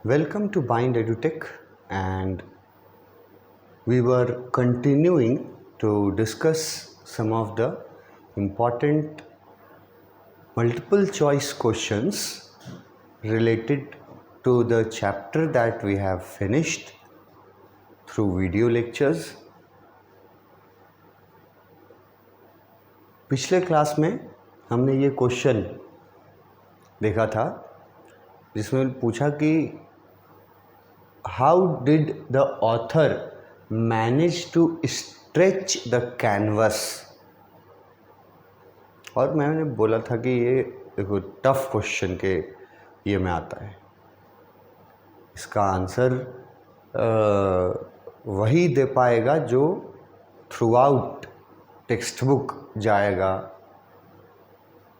Welcome to Bind EduTech, and we were continuing to discuss some of the important multiple choice questions related to the chapter that we have finished through video lectures. पिछले class में हमने ये question देखा था जिसमें पूछा कि how did the author manage to stretch the canvas, और मैंने बोला था कि ये देखो टफ क्वेश्चन के ये में आता है। इसका आंसर वही दे पाएगा जो थ्रू आउट टेक्स्ट बुक जाएगा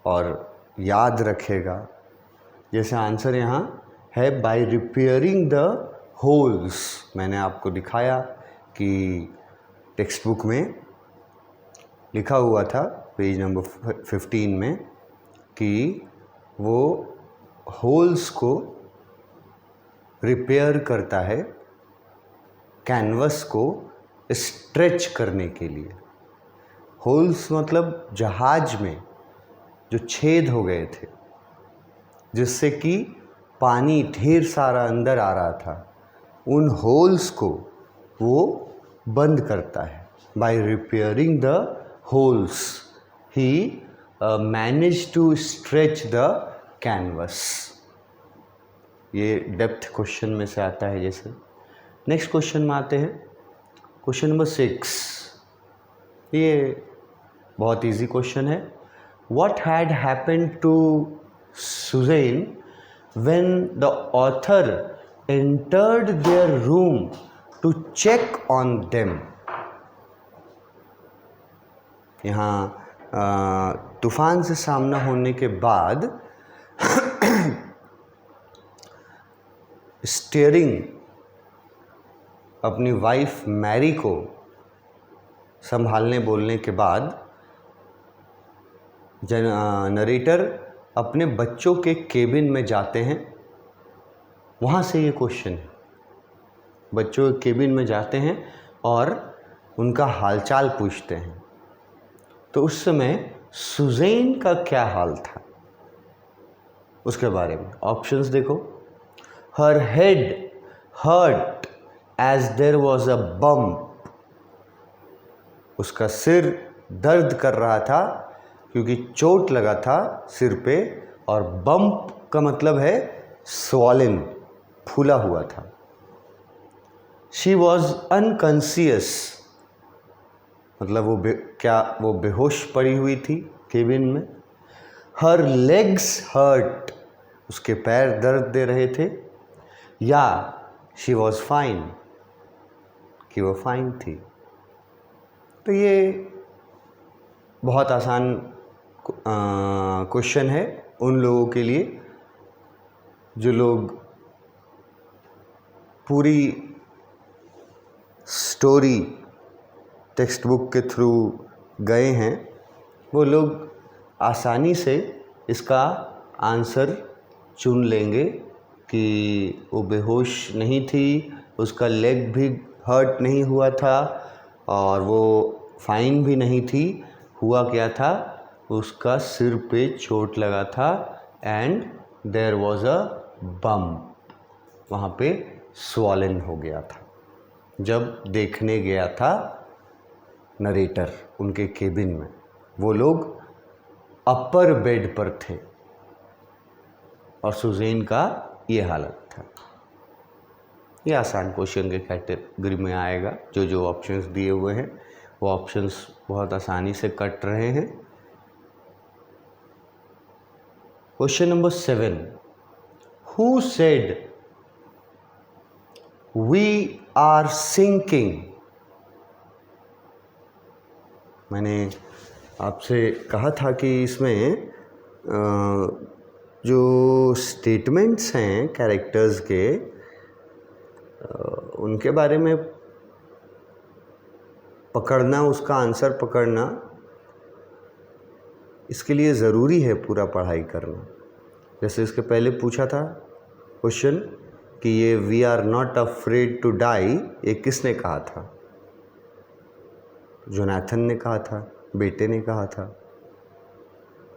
और याद रखेगा। जैसे आंसर यहाँ है बाय रिपेयरिंग द होल्स। मैंने आपको दिखाया कि टेक्स्ट बुक में लिखा हुआ था पेज नंबर 15 में कि वो होल्स को रिपेयर करता है कैनवस को स्ट्रेच करने के लिए। होल्स मतलब जहाज में जो छेद हो गए थे जिससे कि पानी ढेर सारा अंदर आ रहा था, उन होल्स को वो बंद करता है। By repairing the holes he manage to stretch the canvas. ये डेप्थ क्वेश्चन में से आता है। जैसे नेक्स्ट क्वेश्चन में आते हैं, क्वेश्चन नंबर 6। ये बहुत इजी क्वेश्चन है। What had happened to Suzanne when the author entered their room to check on them? यहाँ तूफान से सामना होने के बाद स्टीयरिंग अपनी वाइफ मैरी को संभालने बोलने के बाद नरेटर अपने बच्चों के केबिन में जाते हैं। वहाँ से ये क्वेश्चन है। बच्चों के केबिन में जाते हैं और उनका हालचाल पूछते हैं। तो उस समय सुज़ैन का क्या हाल था उसके बारे में ऑप्शंस देखो। Her head hurt as there was a bump. उसका सिर दर्द कर रहा था क्योंकि चोट लगा था सिर पे, और बम्प का मतलब है स्वॉलन, फूला हुआ था। शी वॉज अनकॉन्शियस, मतलब वो बेहोश पड़ी हुई थी केबिन में। हर लेग्स हर्ट, उसके पैर दर्द दे रहे थे, या शी वॉज फाइन, कि वो फाइन थी। तो ये बहुत आसान क्वेश्चन है उन लोगों के लिए जो लोग पूरी स्टोरी टेक्स्ट बुक के थ्रू गए हैं। वो लोग आसानी से इसका आंसर चुन लेंगे कि वो बेहोश नहीं थी, उसका लेग भी हर्ट नहीं हुआ था, और वो फाइन भी नहीं थी। हुआ क्या था, उसका सिर पे चोट लगा था and there was a bump, वहाँ पे स्वॉलन हो गया था जब देखने गया था नरेटर उनके केबिन में। वो लोग अपर बेड पर थे और सुज़ैन का ये हालत था। ये आसान क्वेश्चन के कैटेगरी में आएगा। जो ऑप्शंस दिए हुए हैं वो ऑप्शंस बहुत आसानी से कट रहे हैं। Question number 7। Who said we are sinking? मैंने आपसे कहा था कि इसमें जो स्टेटमेंट्स हैं कैरेक्टर्स के, उनके बारे में पकड़ना, उसका आंसर पकड़ना, इसके लिए ज़रूरी है पूरा पढ़ाई करना। जैसे इसके पहले पूछा था क्वेश्चन कि ये we are not afraid to die, ये किसने कहा था? जोनाथन ने कहा था, बेटे ने कहा था।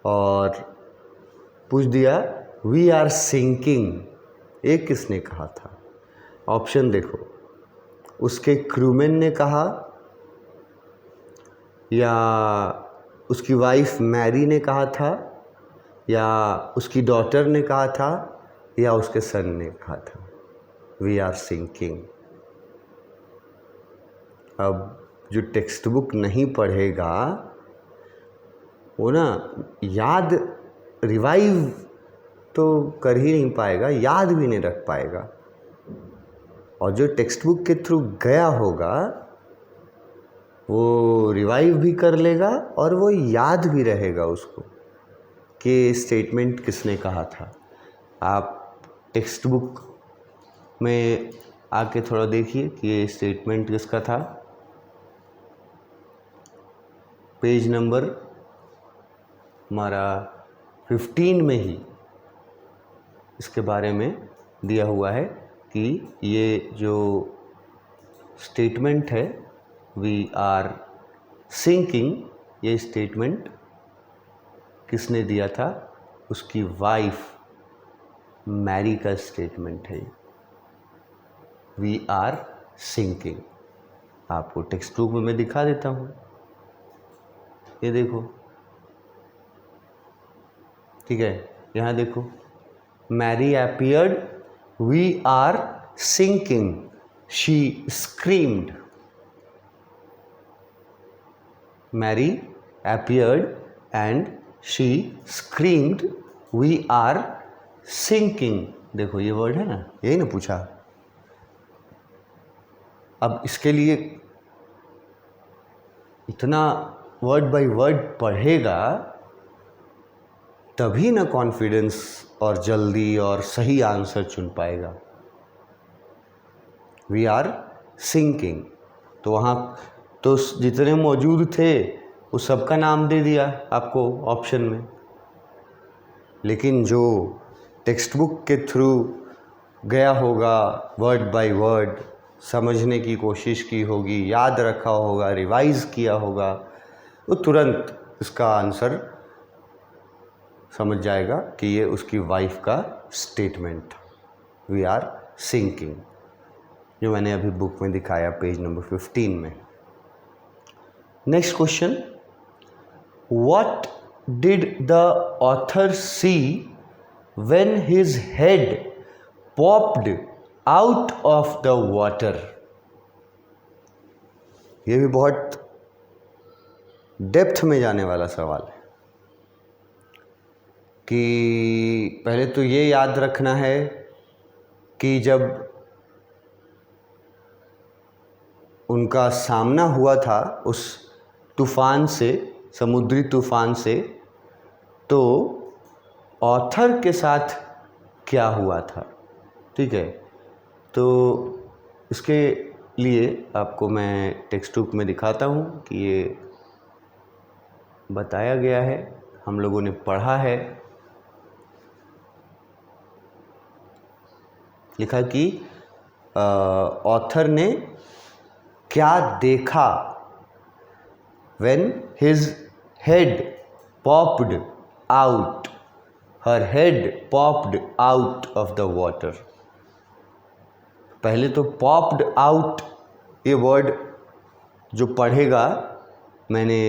और पूछ दिया वी आर सिंकिंग, ये किसने कहा था? ऑप्शन देखो, उसके क्रूमैन ने कहा, या उसकी वाइफ मैरी ने कहा था, या उसकी डॉटर ने कहा था, या उसके सन ने कहा था वी आर सिंकिंग। अब जो टेक्स्ट बुक नहीं पढ़ेगा वो ना याद रिवाइव तो कर ही नहीं पाएगा, याद भी नहीं रख पाएगा। और जो टेक्स्ट बुक के थ्रू गया होगा वो रिवाइव भी कर लेगा और वो याद भी रहेगा उसको कि स्टेटमेंट किसने कहा था। आप टेक्स्ट बुक में आके थोड़ा देखिए कि ये स्टेटमेंट किसका था। पेज नंबर हमारा 15 में ही इसके बारे में दिया हुआ है कि ये जो स्टेटमेंट है वी आर सिंकिंग, ये स्टेटमेंट किसने दिया था? उसकी वाइफ मैरी का स्टेटमेंट है वी आर सिंकिंग। आपको टेक्स्ट बुक में मैं दिखा देता हूँ, ये देखो, ठीक है, यहाँ देखो, Mary appeared we are sinking she screamed. Mary appeared and she screamed we are sinking। देखो ये वर्ड है ना, यही ना पूछा। अब इसके लिए इतना वर्ड बाय वर्ड पढ़ेगा तभी ना कॉन्फिडेंस और जल्दी और सही आंसर चुन पाएगा। वी आर सिंकिंग, तो वहाँ तो जितने मौजूद थे उस सबका नाम दे दिया आपको ऑप्शन में, लेकिन जो टेक्स्ट बुक के थ्रू गया होगा वर्ड बाय वर्ड, समझने की कोशिश की होगी, याद रखा होगा, रिवाइज किया होगा, वो तुरंत इसका आंसर समझ जाएगा कि ये उसकी वाइफ का स्टेटमेंट था वी आर सिंकिंग, जो मैंने अभी बुक में दिखाया पेज नंबर 15 में। Next question, what did the author see when his head popped out of the water? ये भी बहुत डेप्थ में जाने वाला सवाल है कि पहले तो ये याद रखना है कि जब उनका सामना हुआ था उस तूफान से, समुद्री तूफान से, तो ऑथर के साथ क्या हुआ था, ठीक है। तो इसके लिए आपको मैं टेक्स्ट बुक में दिखाता हूँ कि ये बताया गया है, हम लोगों ने पढ़ा है। लिखा कि ऑथर ने क्या देखा when his head popped out, her head popped out of the water। पहले तो popped out ये वर्ड जो पढ़ेगा, मैंने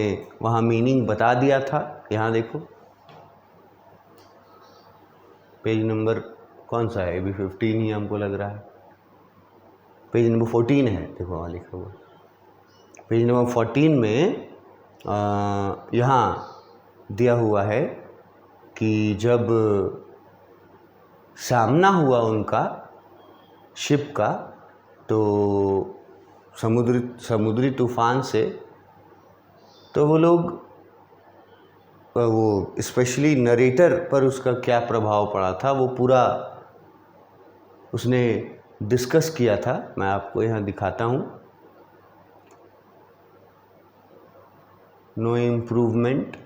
वहाँ मीनिंग बता दिया था। यहाँ देखो पेज नंबर कौन सा है, अभी 15 ही हमको लग रहा है, पेज नंबर 14 है, देखो वहाँ लिखा हुआ पेज नंबर 14 में यहाँ दिया हुआ है कि जब सामना हुआ उनका शिप का, तो समुद्री तूफान से, तो वो लोग, वो स्पेशली नरेटर पर उसका क्या प्रभाव पड़ा था वो पूरा उसने डिस्कस किया था। मैं आपको यहाँ दिखाता हूँ। नो इम्प्रूवमेंट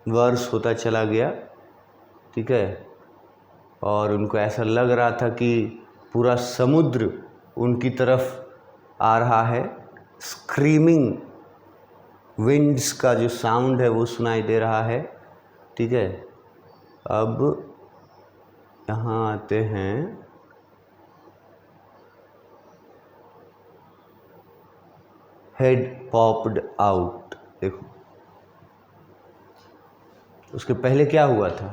वर्स होता चला गया, ठीक है, और उनको ऐसा लग रहा था कि पूरा समुद्र उनकी तरफ आ रहा है, स्क्रीमिंग विंड्स का जो साउंड है वो सुनाई दे रहा है। ठीक है, अब यहाँ आते हैं, हेड पॉप्ड आउट। देखो उसके पहले क्या हुआ था,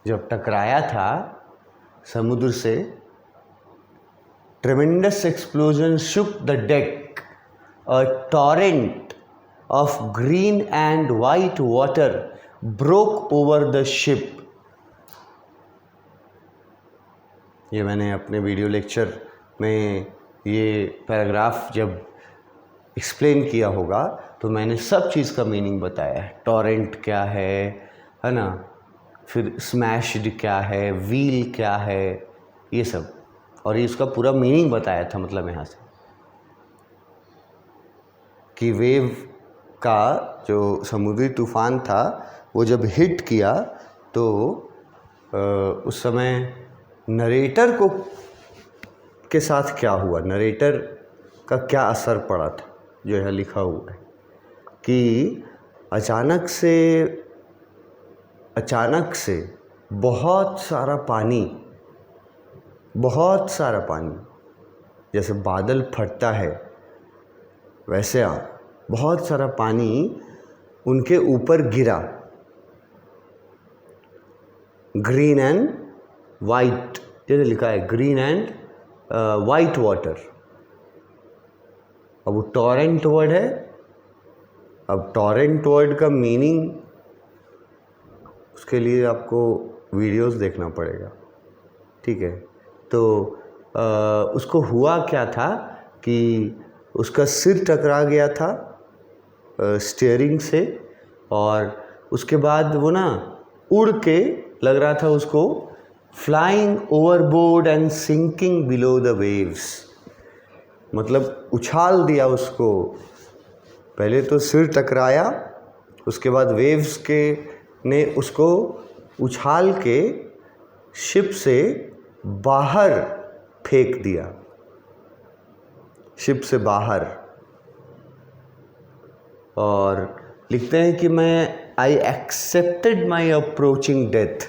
जब टकराया था समुद्र से, ट्रेमेंडस explosion shook the deck, a torrent of green and white water broke over the ship। ये मैंने अपने वीडियो लेक्चर में ये पैराग्राफ जब एक्सप्लेन किया होगा तो मैंने सब चीज़ का मीनिंग बताया है। टॉरेंट क्या है ना, फिर स्मैश्ड क्या है, व्हील क्या है, ये सब, और ये उसका पूरा मीनिंग बताया था। मतलब यहाँ से कि वेव का जो समुद्री तूफान था वो जब हिट किया तो उस समय नरेटर को के साथ क्या हुआ, नरेटर का क्या असर पड़ा था, जो यहाँ लिखा हुआ है कि अचानक से बहुत सारा पानी जैसे बादल फटता है वैसे बहुत सारा पानी उनके ऊपर गिरा, ग्रीन एंड वाइट, जैसे लिखा है ग्रीन एंड वाइट वाटर। अब वो टॉरेंट वर्ड है, अब टॉरेंट वर्ड का मीनिंग उसके लिए आपको वीडियोस देखना पड़ेगा। ठीक है, तो उसको हुआ क्या था कि उसका सिर टकरा गया था स्टीयरिंग से, और उसके बाद वो ना उड़ के लग रहा था उसको, flying overboard and sinking below the waves. मतलब उछाल दिया उसको, पहले तो सिर टकराया, उसके बाद वेव्स के ने उसको उछाल के शिप से बाहर फेंक दिया, शिप से बाहर। और लिखते हैं कि I accepted my approaching death,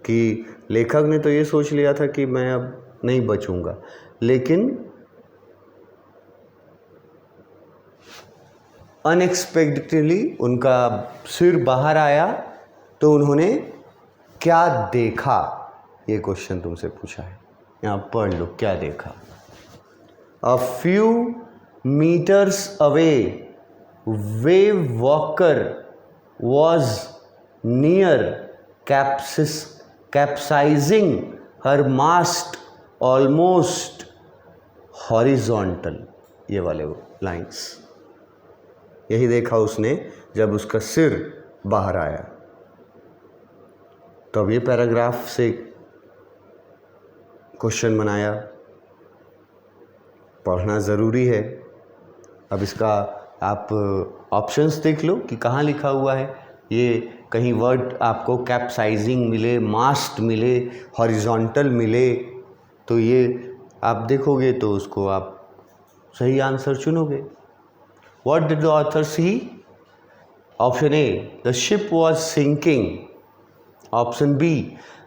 कि लेखक ने तो ये सोच लिया था कि मैं अब नहीं बचूंगा, लेकिन अनएक्सपेक्टेडली उनका सिर बाहर आया तो उन्होंने क्या देखा, ये क्वेश्चन तुमसे पूछा है, यहाँ पढ़ लो क्या देखा। A few meters away, wave walker was near capsizing her mast almost horizontal। ये वाले लाइंस यही देखा उसने जब उसका सिर बाहर आया। तो अब ये पैराग्राफ से क्वेश्चन बनाया, पढ़ना ज़रूरी है। अब इसका आप ऑप्शंस देख लो कि कहाँ लिखा हुआ है। ये कहीं वर्ड आपको कैप्साइजिंग मिले, मास्ट मिले, हॉरिजॉन्टल मिले, तो ये आप देखोगे तो उसको आप सही answer चुनोगे। What did the author see? Option A, the ship was sinking. Option B,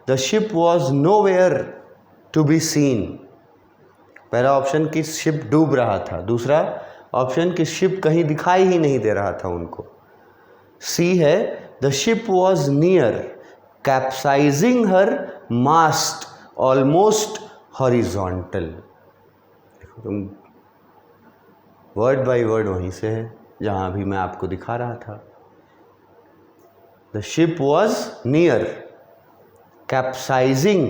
the ship was nowhere to be seen। पहला ऑप्शन कि शिप डूब रहा था, दूसरा ऑप्शन कि शिप कहीं दिखाई ही नहीं दे रहा था उनको। सी है the ship was near capsizing her mast almost horizontal. देखो तुम वर्ड बाय वर्ड वहीं से है जहाँ अभी मैं आपको दिखा रहा था। The ship was near capsizing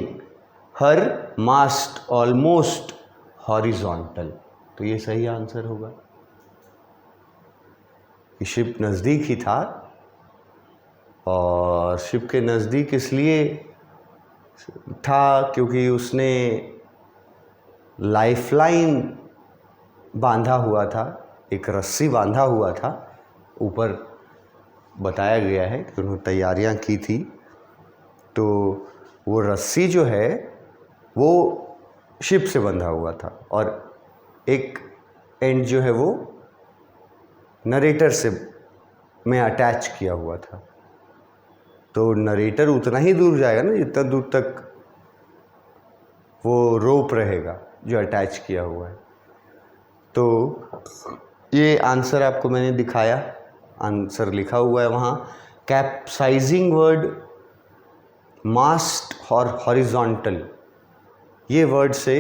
her mast almost horizontal, तो ये सही आंसर होगा कि शिप नज़दीक ही था। और शिप के नज़दीक इसलिए था क्योंकि उसने लाइफलाइन बांधा हुआ था, एक रस्सी बांधा हुआ था। ऊपर बताया गया है कि उन्होंने तैयारियां की थी, तो वो रस्सी जो है वो शिप से बंधा हुआ था और एक एंड जो है वो नरेटर से में अटैच किया हुआ था। तो नरेटर उतना ही दूर जाएगा ना जितना दूर तक वो रोप रहेगा जो अटैच किया हुआ है। तो ये आंसर आपको मैंने दिखाया, आंसर लिखा हुआ है वहाँ। कैप्साइजिंग वर्ड, मास्ट और हॉरिजॉन्टल, ये वर्ड से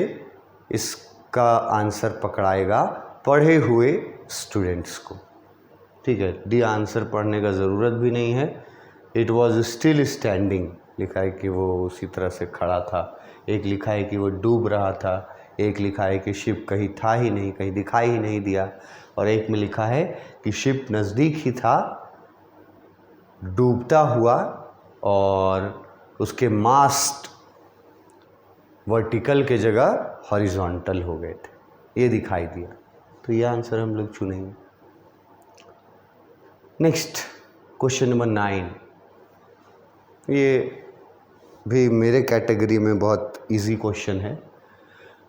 इसका आंसर पकड़ाएगा पढ़े हुए स्टूडेंट्स को। ठीक है, डी आंसर पढ़ने का ज़रूरत भी नहीं है। इट वॉज स्टिल स्टैंडिंग लिखा है कि वो उसी तरह से खड़ा था, एक लिखा है कि वो डूब रहा था, एक लिखा है कि शिप कहीं था ही नहीं, कहीं दिखाई ही नहीं दिया, और एक में लिखा है कि शिप नज़दीक ही था, डूबता हुआ और उसके मास्ट वर्टिकल के जगह हॉरिजॉन्टल हो गए थे, ये दिखाई दिया। तो ये आंसर हम लोग चुनेंगे। नेक्स्ट क्वेश्चन नंबर 9, ये भी मेरे कैटेगरी में बहुत इजी क्वेश्चन है।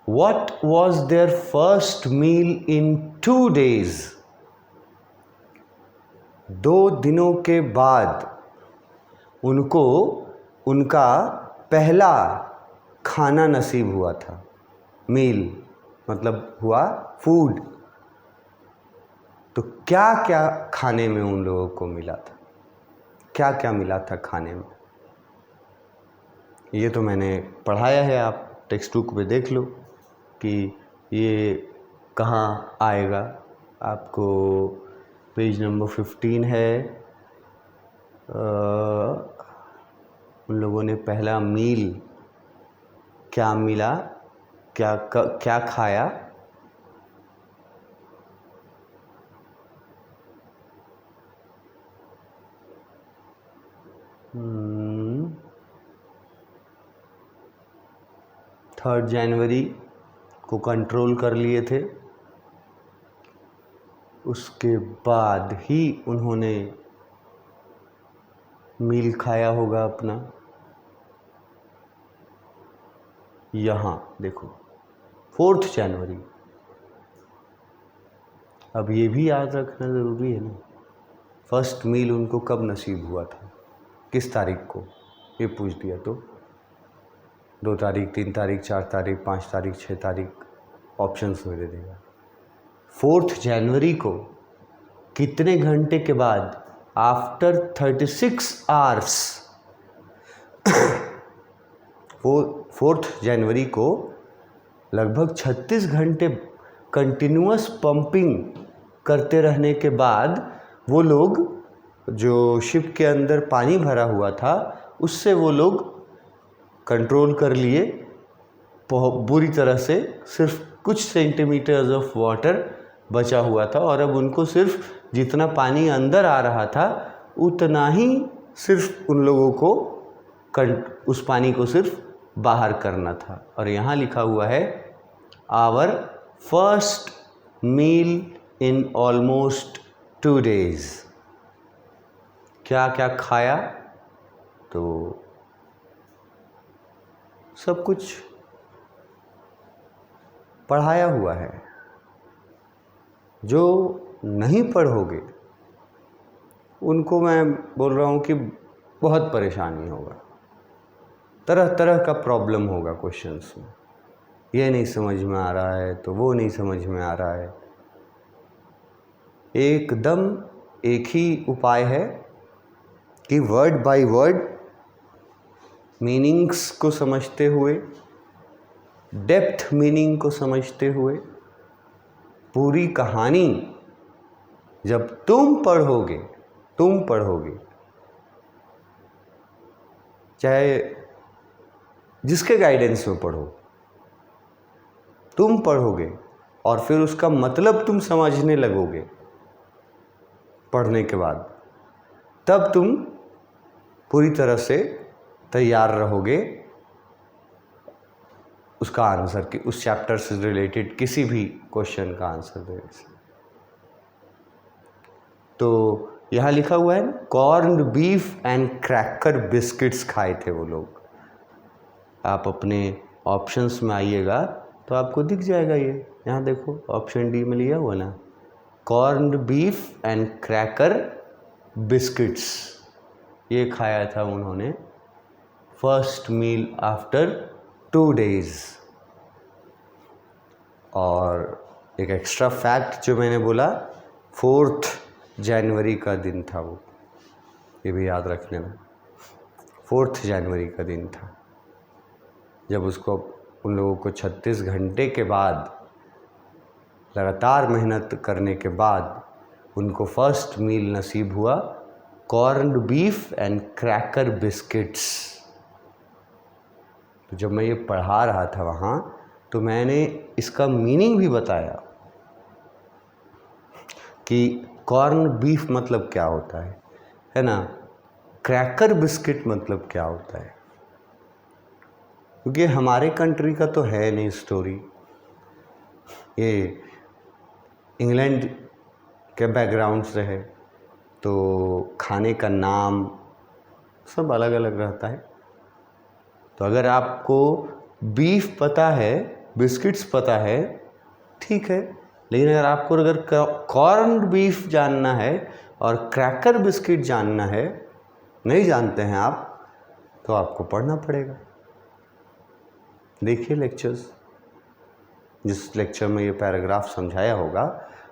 What was their first meal in 2 days? 2 दिनों के बाद उनको उनका पहला खाना नसीब हुआ था। मील मतलब हुआ फूड। तो क्या क्या खाने में उन लोगों को मिला था, क्या क्या मिला था खाने में, ये तो मैंने पढ़ाया है, आप टेक्स्ट बुक में देख लो कि ये कहाँ आएगा। आपको पेज नंबर 15 है। उन लोगों ने पहला मील क्या मिला, क्या खाया। थर्ड जनवरी को कंट्रोल कर लिए थे, उसके बाद ही उन्होंने मील खाया होगा अपना। यहाँ देखो 4 जनवरी, अब ये भी याद रखना ज़रूरी है ना, फर्स्ट मील उनको कब नसीब हुआ था, किस तारीख को, ये पूछ दिया तो 2 तारीख, 3 तारीख, 4 तारीख, 5 तारीख, 6 तारीख, ऑप्शंस में दे देगा। 4 जनवरी को कितने घंटे के बाद, आफ्टर 36 आवर्स, 4 जनवरी को लगभग 36 घंटे कंटिन्यूअस पंपिंग करते रहने के बाद वो लोग, जो शिप के अंदर पानी भरा हुआ था उससे वो लोग कंट्रोल कर लिए बुरी तरह से, सिर्फ कुछ सेंटीमीटर्स ऑफ वाटर बचा हुआ था और अब उनको सिर्फ जितना पानी अंदर आ रहा था उतना ही सिर्फ उन लोगों को उस पानी को सिर्फ बाहर करना था। और यहाँ लिखा हुआ है our first meal in almost 2 days। क्या क्या खाया, तो सब कुछ पढ़ाया हुआ है। जो नहीं पढ़ोगे उनको मैं बोल रहा हूँ कि बहुत परेशानी होगा, तरह तरह का प्रॉब्लम होगा क्वेश्चंस में। ये नहीं समझ में आ रहा है तो वो नहीं समझ में आ रहा है। एकदम एक ही उपाय है कि वर्ड बाय वर्ड मीनिंग्स को समझते हुए, डेप्थ मीनिंग को समझते हुए, पूरी कहानी जब तुम पढ़ोगे चाहे जिसके गाइडेंस में पढ़ो, तुम पढ़ोगे और फिर उसका मतलब तुम समझने लगोगे पढ़ने के बाद, तब तुम पूरी तरह से तैयार रहोगे उसका आंसर कि उस चैप्टर से रिलेटेड किसी भी क्वेश्चन का आंसर देने से। तो यहाँ लिखा हुआ है corn beef and cracker biscuits खाए थे वो लोग। आप अपने ऑप्शंस में आइएगा तो आपको दिख जाएगा ये, यहाँ देखो ऑप्शन डी में लिया हुआ ना, corn beef and cracker biscuits, ये खाया था उन्होंने फर्स्ट मील आफ्टर 2 days। और एक एक्स्ट्रा फैक्ट जो मैंने बोला, 4 जनवरी का दिन था वो, ये भी याद रख लेना, 4 जनवरी का दिन था जब उसको उन लोगों को 36 घंटे के बाद लगातार मेहनत करने के बाद उनको फर्स्ट मील नसीब हुआ, कॉर्न्ड बीफ एंड क्रैकर बिस्किट्स। तो जब मैं ये पढ़ा रहा था वहाँ तो मैंने इसका मीनिंग भी बताया कि कॉर्न बीफ मतलब क्या होता है ना, क्रैकर बिस्किट मतलब क्या होता है, क्योंकि हमारे कंट्री का तो है नहीं स्टोरी, ये इंग्लैंड के बैकग्राउंड से है, तो खाने का नाम सब अलग अलग रहता है। तो अगर आपको बीफ पता है, बिस्किट्स पता है, ठीक है, लेकिन अगर कॉर्न बीफ जानना है और क्रैकर बिस्किट जानना है, नहीं जानते हैं आप, तो आपको पढ़ना पड़ेगा। देखिए लेक्चर्स, जिस लेक्चर में ये पैराग्राफ समझाया होगा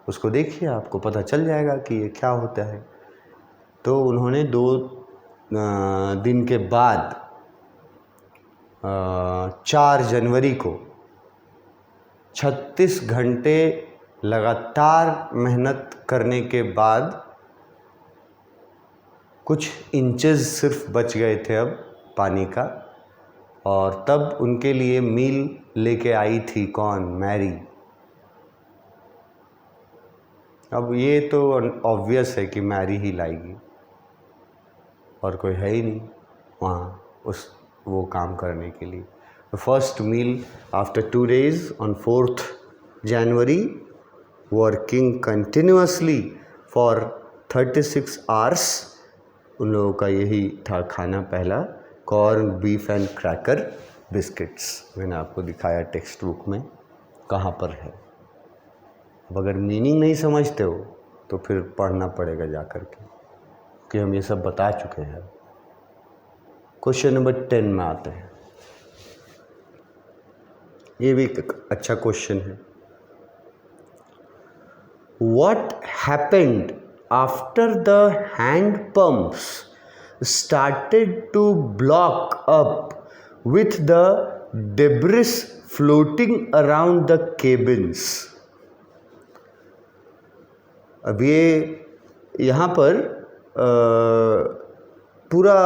उसको देखिए, आपको पता चल जाएगा कि ये क्या होता है। तो उन्होंने 2 दिन के बाद 4 जनवरी को 36 घंटे लगातार मेहनत करने के बाद कुछ इंचेस सिर्फ बच गए थे अब पानी का, और तब उनके लिए मील लेके आई थी कौन, मैरी। अब ये तो ऑब्वियस है कि मैरी ही लाएगी, और कोई है ही नहीं वहाँ वो काम करने के लिए। The first meal after 2 days on 4th January, working continuously for 36 hours, उन लोगों का यही था खाना पहला, corn beef and cracker biscuits. मैंने आपको दिखाया टेक्स्ट बुक में कहाँ पर है। अब अगर मीनिंग नहीं समझते हो तो फिर पढ़ना पड़ेगा जा कर के, कि हम ये सब बता चुके हैं। क्वेश्चन नंबर 10 में आते हैं। ये भी एक अच्छा क्वेश्चन है। What happened after the hand pumps started to block up with the debris floating around the cabins? अब ये यहाँ पर पूरा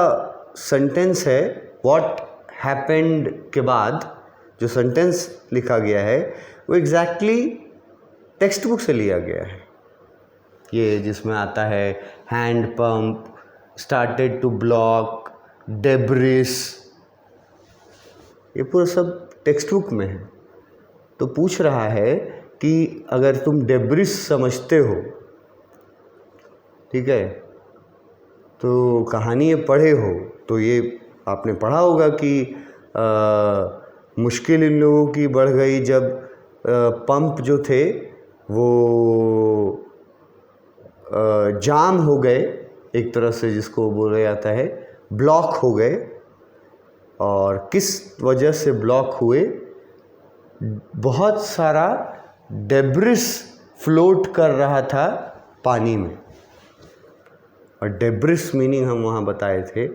सेंटेंस है, व्हाट हैपेंड के बाद जो सेंटेंस लिखा गया है वो एग्जैक्टली टेक्स्ट बुक से लिया गया है। ये जिसमें आता है hand pump started to block, debris, ये पूरा सब टेक्स्ट बुक में है। तो पूछ रहा है कि अगर तुम डेब्रिस समझते हो, ठीक है, तो कहानी ये पढ़े हो तो ये आपने पढ़ा होगा कि मुश्किल इन लोगों की बढ़ गई जब पंप जो थे वो जाम हो गए, एक तरह से जिसको बोला जाता है ब्लॉक हो गए। और किस वजह से ब्लॉक हुए, बहुत सारा डेब्रिस फ्लोट कर रहा था पानी में। और डेब्रिस मीनिंग हम वहाँ बताए थे,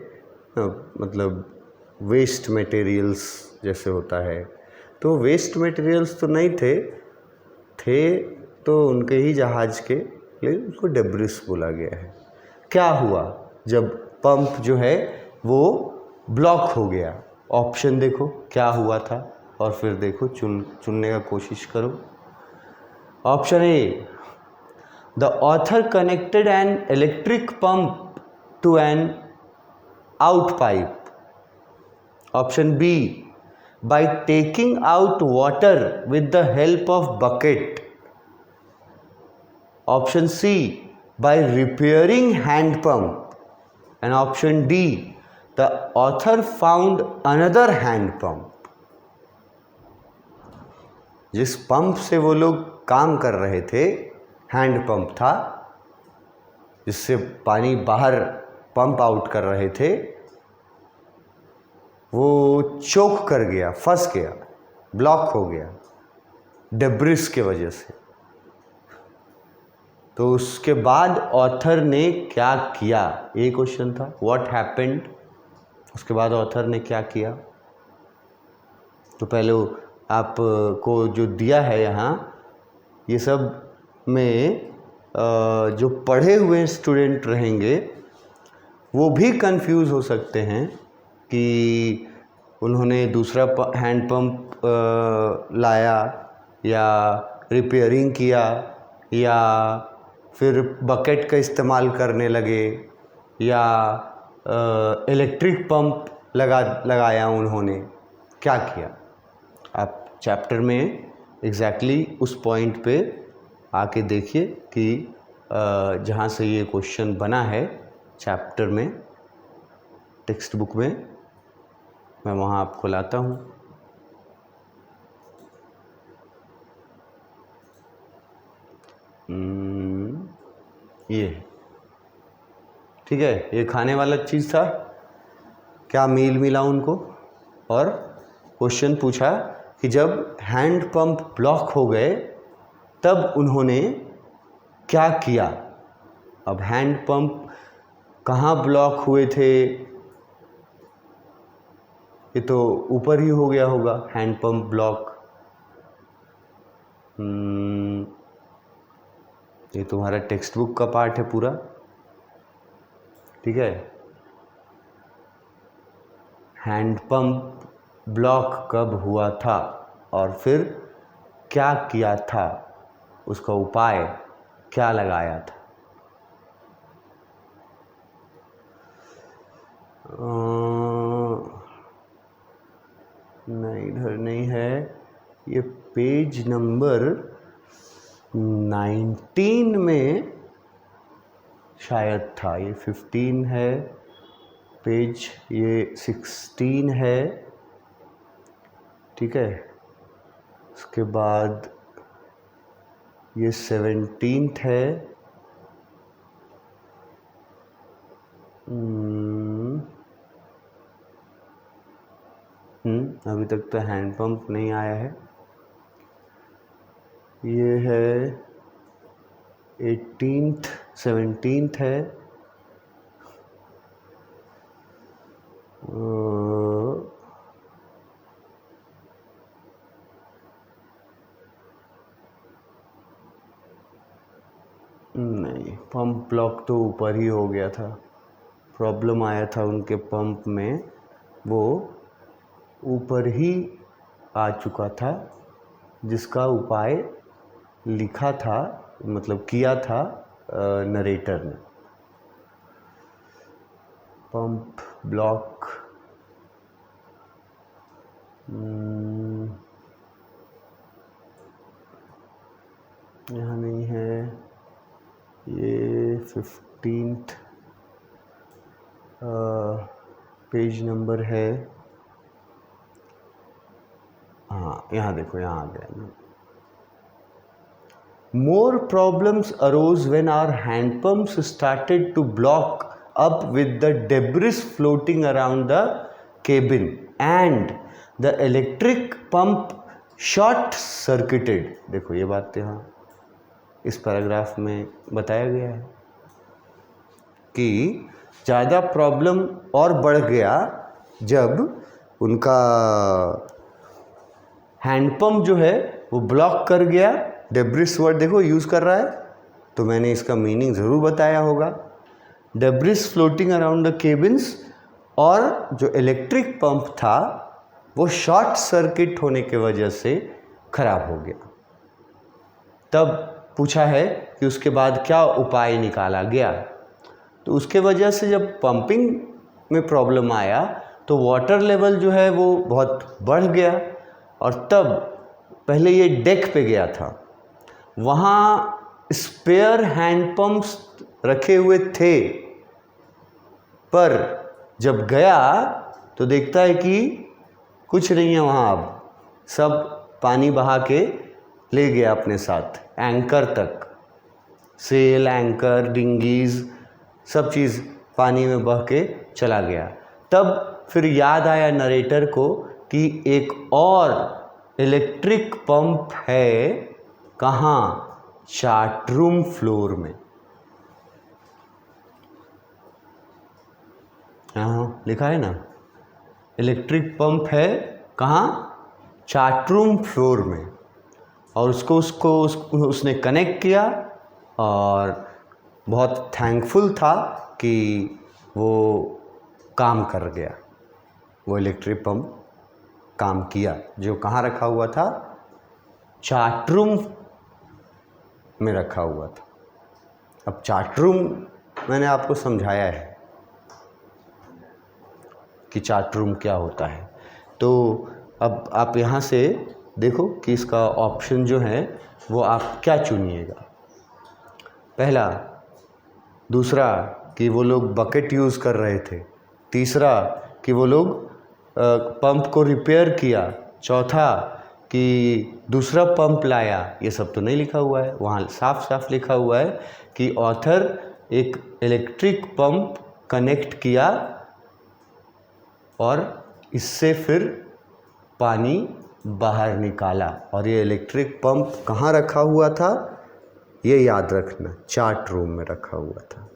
मतलब वेस्ट मटेरियल्स जैसे होता है। तो वेस्ट मटेरियल्स तो नहीं थे तो उनके ही जहाज़ के, लेकिन उसको डेब्रिस बोला गया है। क्या हुआ जब पंप जो है वो ब्लॉक हो गया? ऑप्शन देखो क्या हुआ था और फिर देखो चुनने का कोशिश करो। Option A, the author connected an electric pump to an out pipe. Option B, by taking out water with the help of bucket. Option C, by repairing hand pump. And option D, the author found another hand pump. जिस pump से वो लोग काम कर रहे थे, hand pump था, जिससे पानी बाहर पंप आउट कर रहे थे, वो चोक कर गया, फंस गया, ब्लॉक हो गया डेब्रिस के वजह से। तो उसके बाद ऑथर ने क्या किया, ये क्वेश्चन था, व्हाट हैपेंड। उसके बाद ऑथर ने क्या किया। तो पहले आपको जो दिया है यहाँ, ये सब में जो पढ़े हुए स्टूडेंट रहेंगे वो भी कंफ्यूज हो सकते हैं कि उन्होंने दूसरा हैंड पंप लाया या रिपेयरिंग किया या फिर बकेट का इस्तेमाल करने लगे या इलेक्ट्रिक पंप लगाया उन्होंने, क्या किया। आप चैप्टर में एग्जैक्टली उस पॉइंट पे आके देखिए कि जहाँ से ये क्वेश्चन बना है चैप्टर में, टेक्स्ट बुक में, मैं वहाँ आपको लाता हूँ। ये ठीक है, ये खाने वाला चीज़ था, क्या मील मिला उनको, और क्वेश्चन पूछा कि जब हैंड पंप ब्लॉक हो गए तब उन्होंने क्या किया। अब हैंड पंप कहाँ ब्लॉक हुए थे, ये तो ऊपर ही हो गया होगा हैंड पंप ब्लॉक। ये तुम्हारा टेक्स्ट बुक का पार्ट है पूरा, ठीक है। हैंड पंप ब्लॉक कब हुआ था और फिर क्या किया था, उसका उपाय क्या लगाया था। नहीं, इधर नहीं है, ये पेज नंबर 19 में शायद था, ये 15 है पेज, ये 16 है, ठीक है। उसके बाद ये 17 है, अभी तक तो हैंड पंप नहीं आया है। ये है 18th 17th है, नहीं, पंप ब्लॉक तो ऊपर ही हो गया था, प्रॉब्लम आया था उनके पंप में, वो ऊपर ही आ चुका था, जिसका उपाय लिखा था, मतलब किया था नरेटर ने। पंप ब्लॉक, यहाँ नहीं है, ये 15th पेज नंबर है, हाँ यहाँ देखो, यहाँ आ गया। More problems arose when our hand pumps started to block up with the debris floating around the cabin and the electric pump short circuited। देखो ये बात यहाँ इस पैराग्राफ में बताया गया है कि ज़्यादा प्रॉब्लम और बढ़ गया जब उनका हैंडपम्प जो है वो ब्लॉक कर गया। डेब्रिस वर्ड देखो यूज़ कर रहा है, तो मैंने इसका मीनिंग ज़रूर बताया होगा। Debris floating around the cabins, और जो इलेक्ट्रिक पंप था वो शॉर्ट सर्किट होने के वजह से ख़राब हो गया। तब पूछा है कि उसके बाद क्या उपाय निकाला गया। तो उसके वजह से जब पंपिंग में प्रॉब्लम आया तो वाटर लेवल जो है वो बहुत बढ़ गया, और तब पहले ये डेक पे गया था, वहाँ स्पेयर हैंड पंप्स रखे हुए थे, पर जब गया तो देखता है कि कुछ नहीं है वहाँ, अब सब पानी बहा के ले गया अपने साथ, एंकर तक, सेल, एंकर, डिंगीज, सब चीज़ पानी में बह के चला गया। तब फिर याद आया नरेटर को कि एक और इलेक्ट्रिक पंप है, कहाँ? चार्ट रूम फ्लोर में। हाँ लिखा है ना, इलेक्ट्रिक पंप है कहाँ? चार्ट रूम फ्लोर में। और उसने कनेक्ट किया और बहुत थैंकफुल था कि वो काम कर गया, वो इलेक्ट्रिक पंप काम किया, जो कहाँ रखा हुआ था? चार्ट रूम में रखा हुआ था। अब चार्ट रूम मैंने आपको समझाया है कि चार्ट रूम क्या होता है। तो अब आप यहाँ से देखो कि इसका ऑप्शन जो है वो आप क्या चुनिएगा। पहला, दूसरा कि वो लोग बकेट यूज़ कर रहे थे, तीसरा कि वो लोग पंप को रिपेयर किया, चौथा कि दूसरा पंप लाया। ये सब तो नहीं लिखा हुआ है, वहाँ साफ साफ लिखा हुआ है कि ऑथर एक इलेक्ट्रिक पंप कनेक्ट किया और इससे फिर पानी बाहर निकाला। और ये इलेक्ट्रिक पंप कहाँ रखा हुआ था? ये याद रखना, चार्ट रूम में रखा हुआ था।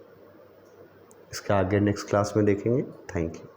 इसका आगे नेक्स्ट क्लास में देखेंगे। Thank you.